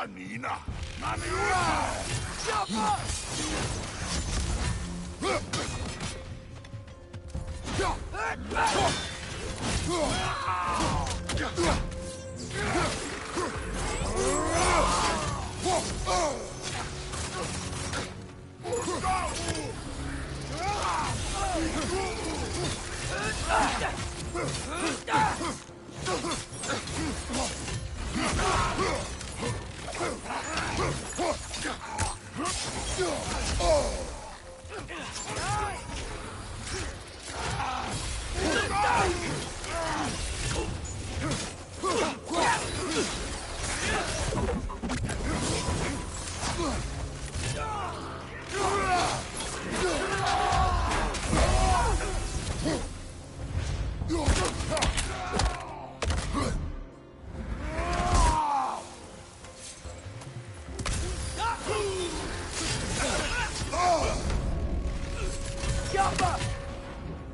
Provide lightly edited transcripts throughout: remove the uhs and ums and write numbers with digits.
你呢？那你下吧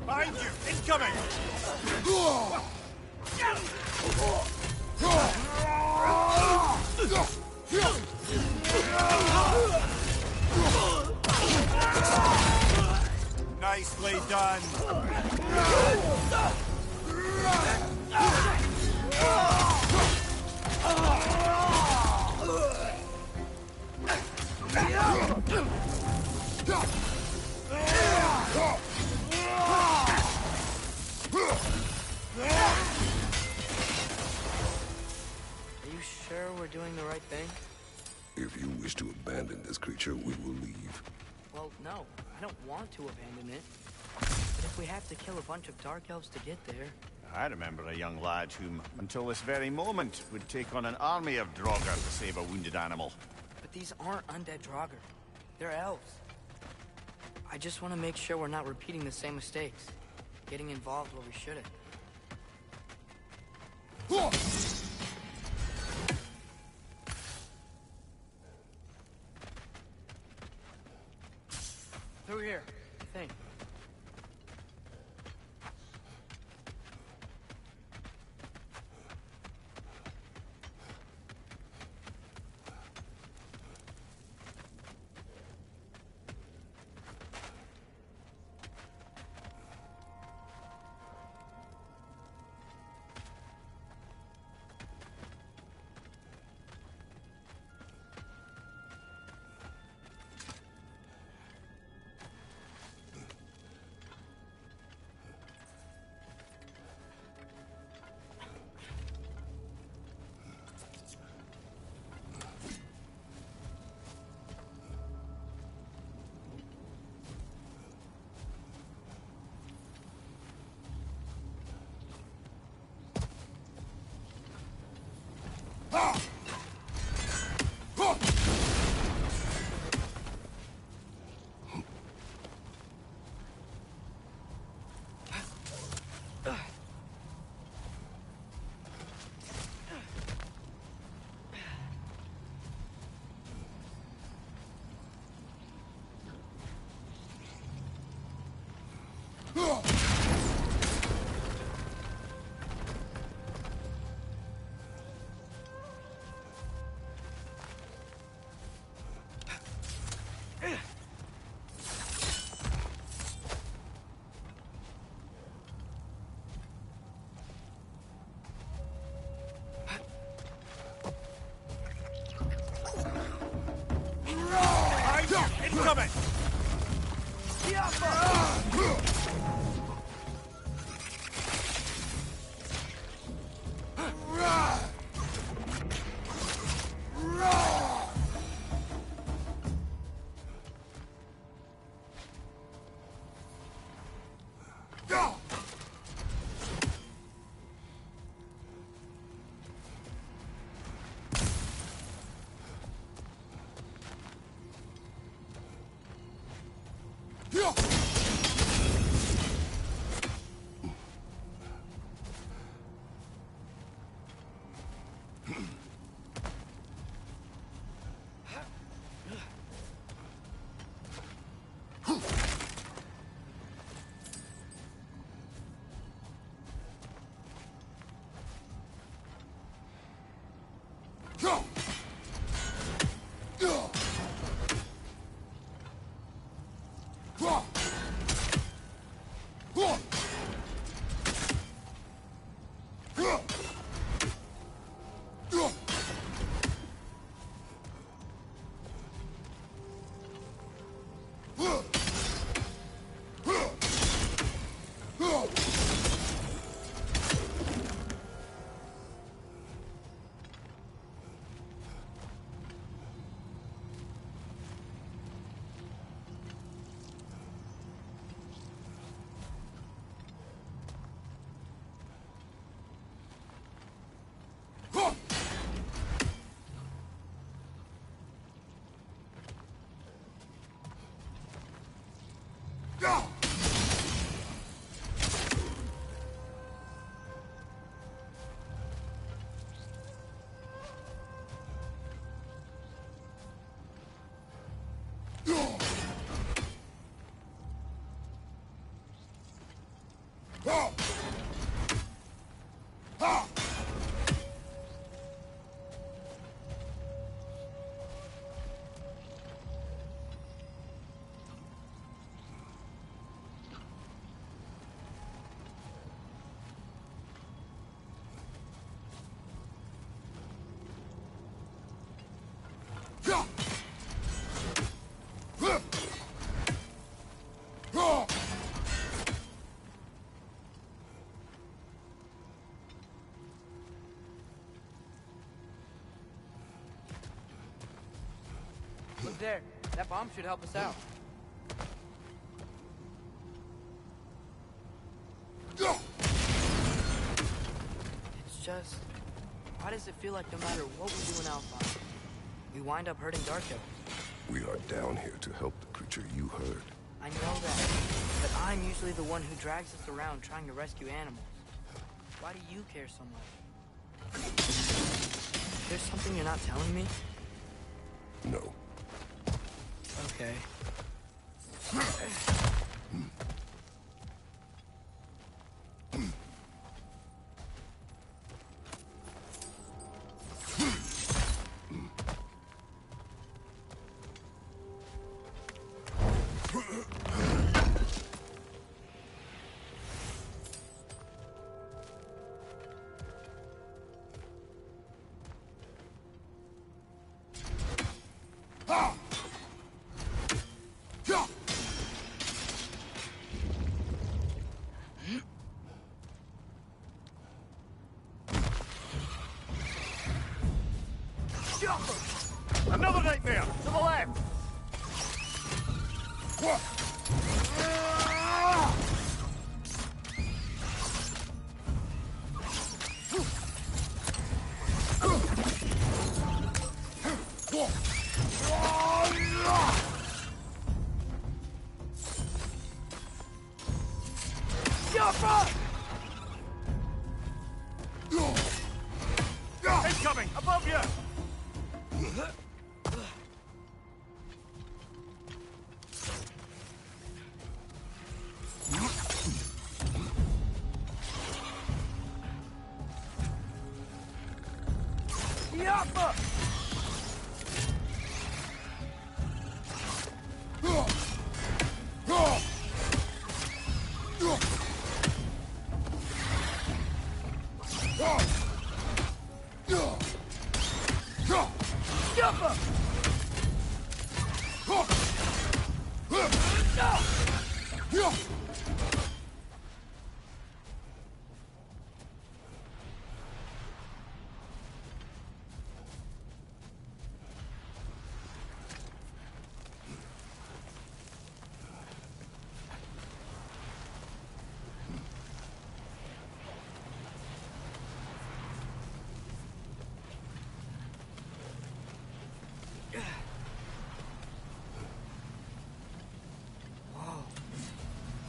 ！Behind you! Incoming! Nicely done! We're doing the right thing? If you wish to abandon this creature, we will leave. Well, no. I don't want to abandon it. But if we have to kill a bunch of Dark Elves to get there... I remember a young lad whom, until this very moment, would take on an army of Draugr to save a wounded animal. But these aren't undead Draugr. They're elves. I just want to make sure we're not repeating the same mistakes. Getting involved where we shouldn't. Through here, I think. Incoming! Look there. That bomb should help us out. It's just... why does it feel like no matter what we do in Alpha, we wind up hurting Dark Elves? We are down here to help the creature you heard. I know that, but I'm usually the one who drags us around trying to rescue animals. Why do you care so much? There's something you're not telling me? No. Okay. Another nightmare! To the left! Incoming! Above you!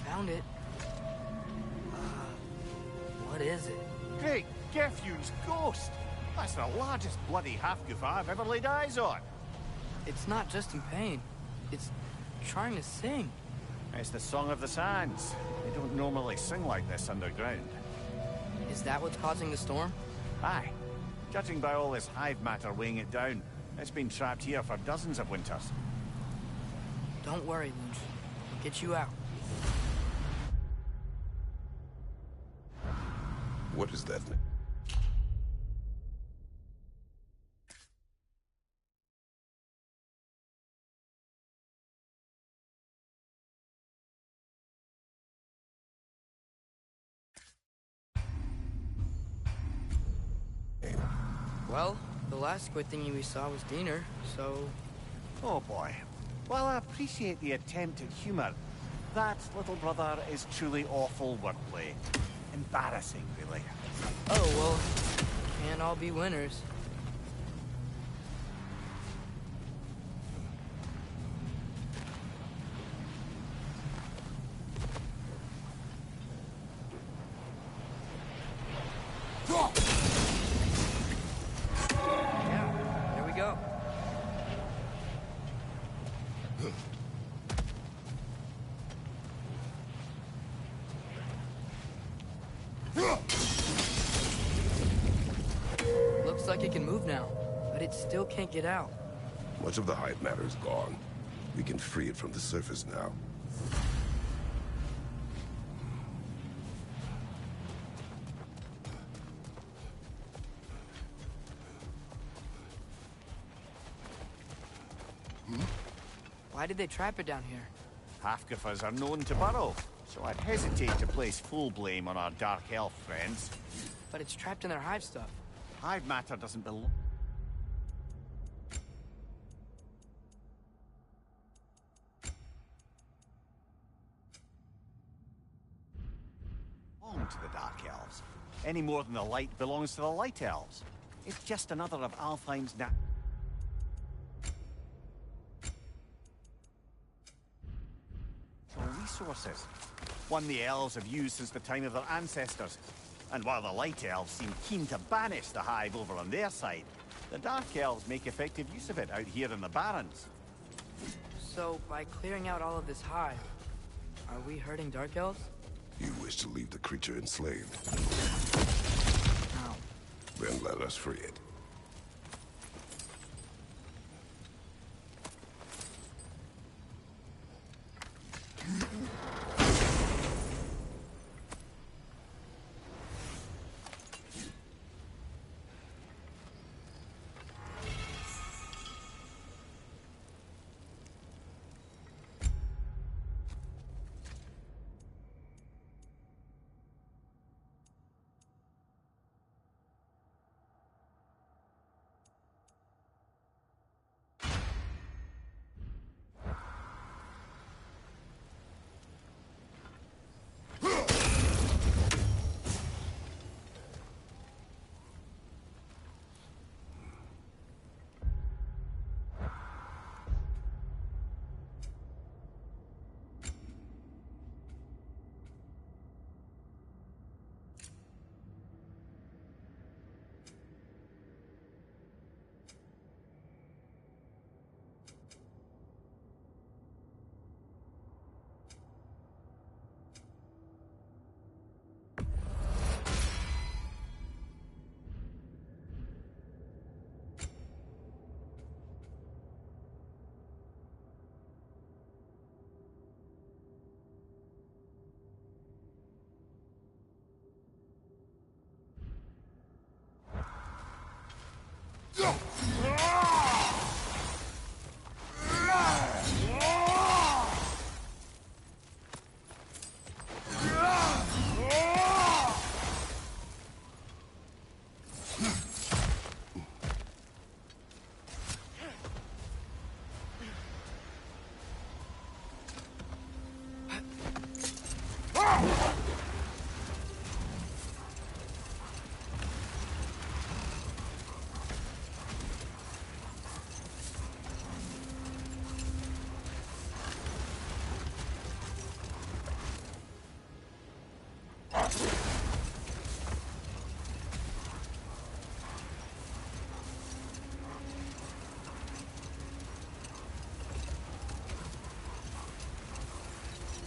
Found it. What is it? Great Gefyun's ghost! That's the largest bloody half-goof I've ever laid eyes on. It's not just in pain. It's trying to sing. It's the Song of the Sands. They don't normally sing like this underground. Is that what's causing the storm? Aye. Judging by all this hive matter weighing it down, it's been trapped here for dozens of winters. Don't worry, Lunch. We'll get you out. What is that? Well, the last squid thingy we saw was Diener, so... Oh boy. While I appreciate the attempt at humor, that, little brother, is truly awful wordplay. Embarrassing, really. Oh, well, can't all be winners. Looks like it can move now, but it still can't get out. Much of the hide matter is gone. We can free it from the surface now. Why did they trap it down here? Half-Gophers are known to burrow, so I'd hesitate to place full blame on our Dark Elf friends. But it's trapped in their hive stuff. Hive matter doesn't belong to the Dark Elves, any more than the light belongs to the Light Elves. It's just another of Alfheim's resources. One the elves have used since the time of their ancestors. And while the Light Elves seem keen to banish the hive over on their side, the Dark Elves make effective use of it out here in the Barrens. So, by clearing out all of this hive, are we hurting Dark Elves? You wish to leave the creature enslaved. No. Then let us free it.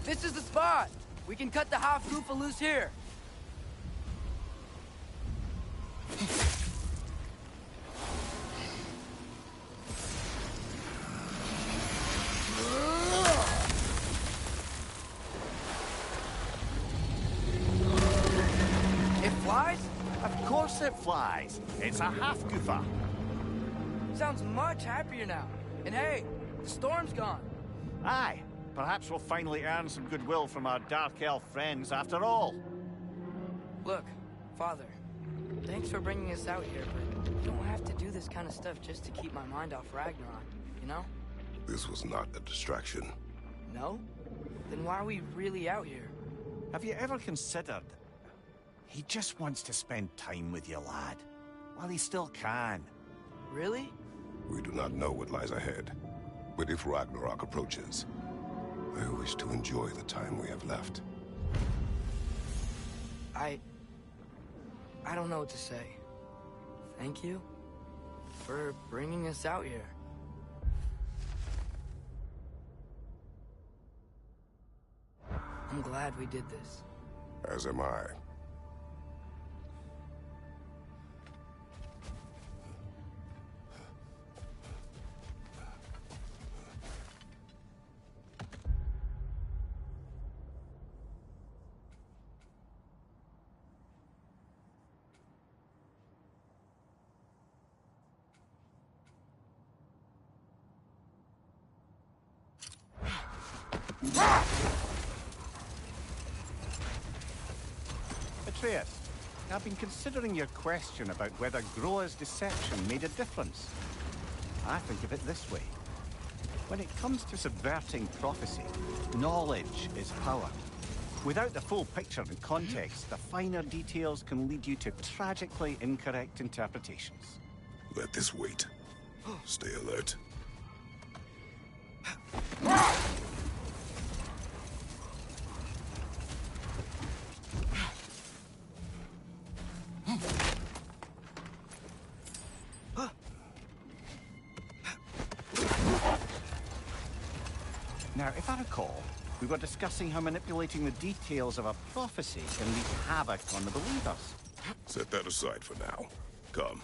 This is the spot! We can cut the half-Goofa loose here. It flies? Of course it flies. It's a half-Goofa. Sounds much happier now. And hey, the storm's gone. Aye. Perhaps we'll finally earn some goodwill from our Dark Elf friends after all. Look, Father, thanks for bringing us out here, but you don't have to do this kind of stuff just to keep my mind off Ragnarok, you know? This was not a distraction. No? Then why are we really out here? Have you ever considered... He just wants to spend time with you, lad. While he still can. Really? We do not know what lies ahead. But if Ragnarok approaches, I wish to enjoy the time we have left. I don't know what to say. Thank you for bringing us out here. I'm glad we did this. As am I. Atreus, I've been considering your question about whether Groa's deception made a difference. I think of it this way. When it comes to subverting prophecy, knowledge is power. Without the full picture and context, the finer details can lead you to tragically incorrect interpretations. Let this wait. Stay alert. Now, if I recall, we were discussing how manipulating the details of a prophecy can wreak havoc on the believers. Set that aside for now. Come.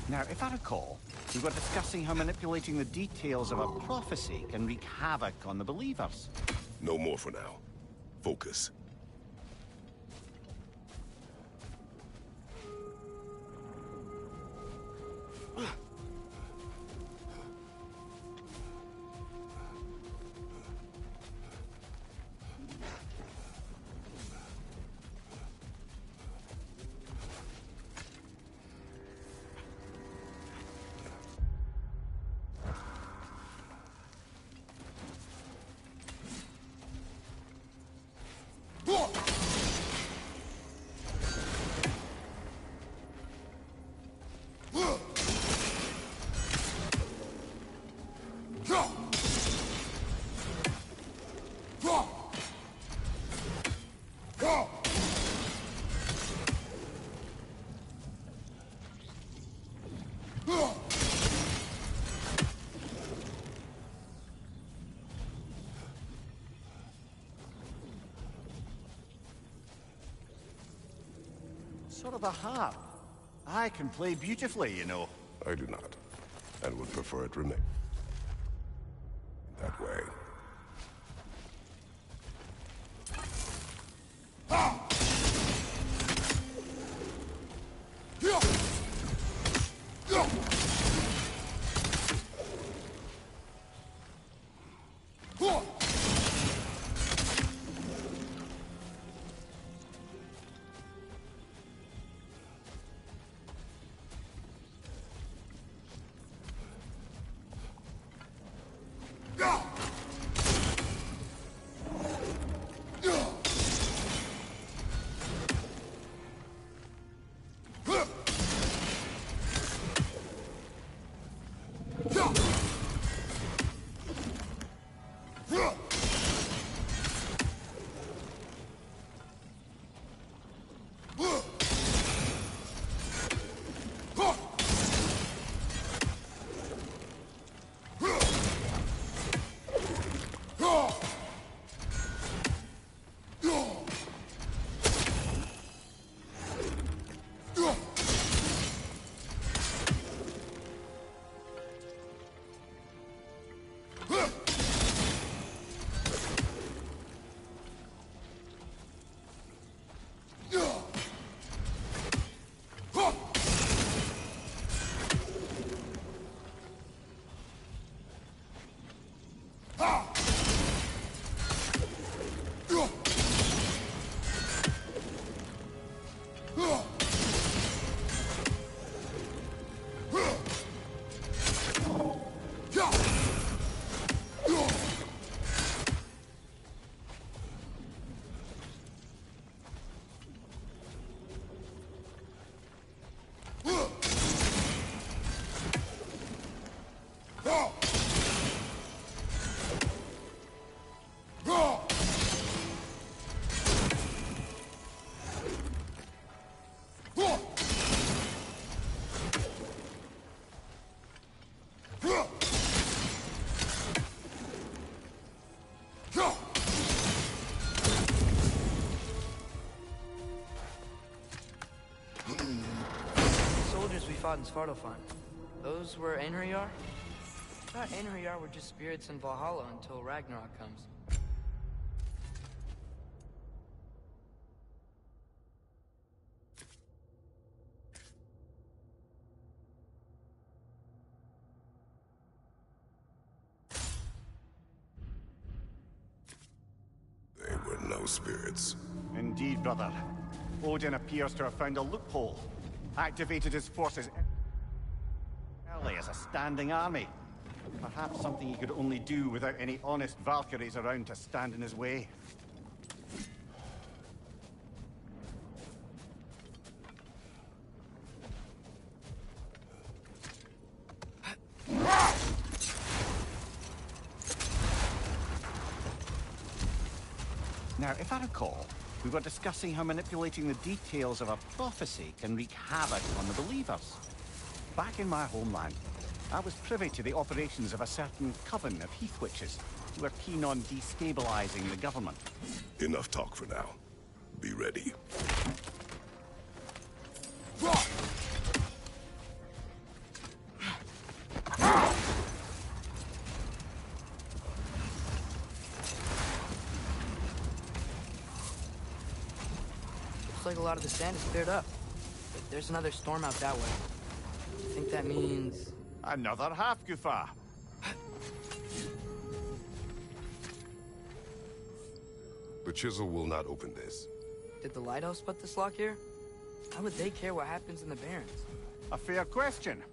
Now, if I recall, we were discussing how manipulating the details of a prophecy can wreak havoc on the believers. No more for now. Focus. Sort of a harp. I can play beautifully, you know. I do not, and would prefer it remain that way. Soldiers we fought in Svartalfheim. Those were Einherjar? thought Einherjar were just spirits in Valhalla until Ragnarok comes. They were no spirits. Indeed, brother. Odin appears to have found a loophole. Activated his forces early as a standing army. Perhaps something he could only do without any honest Valkyries around to stand in his way. Now, if I recall, we were discussing how manipulating the details of a prophecy can wreak havoc on the believers. Back in my homeland, I was privy to the operations of a certain coven of heath witches who were keen on destabilizing the government. Enough talk for now. Be ready. Looks like a lot of the sand is cleared up. But there's another storm out that way. I think that means... Another half-Gufa. The chisel will not open this. Did the lighthouse put this lock here? How would they care what happens in the Barrens? A fair question.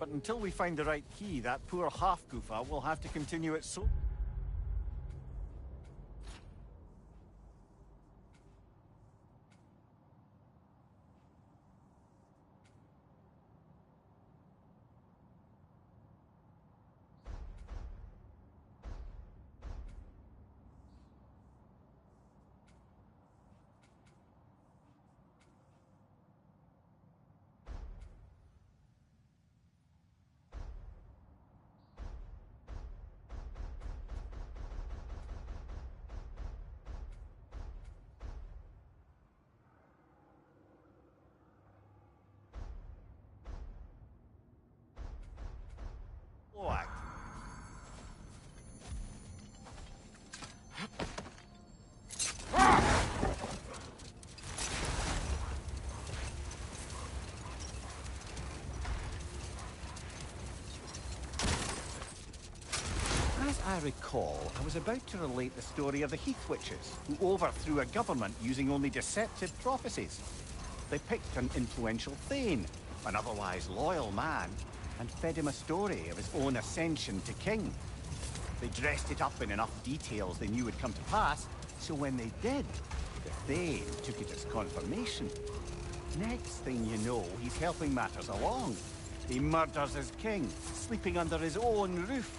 But until we find the right key, that poor half-Gufa will have to continue its so... act. As I recall, I was about to relate the story of the Heath Witches, who overthrew a government using only deceptive prophecies. They picked an influential Thane, an otherwise loyal man, and fed him a story of his own ascension to king. They dressed it up in enough details they knew would come to pass, so when they did, the Thane took it as confirmation. Next thing you know, he's helping matters along. He murders his king, sleeping under his own roof.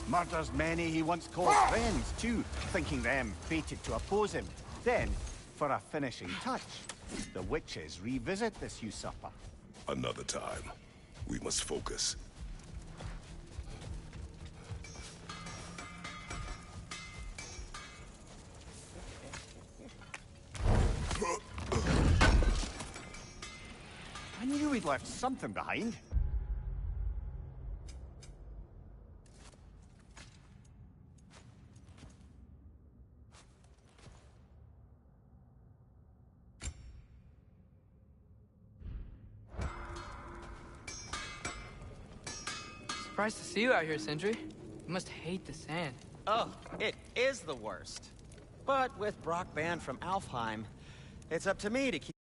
Murders many he once called friends, too, thinking them fated to oppose him. Then, for a finishing touch, the witches revisit this usurper. Another time. We must focus. I knew he'd left something behind. Surprised to see you out here, Sindri. You must hate the sand. Oh, it is the worst. But with Brock banned from Alfheim, it's up to me to keep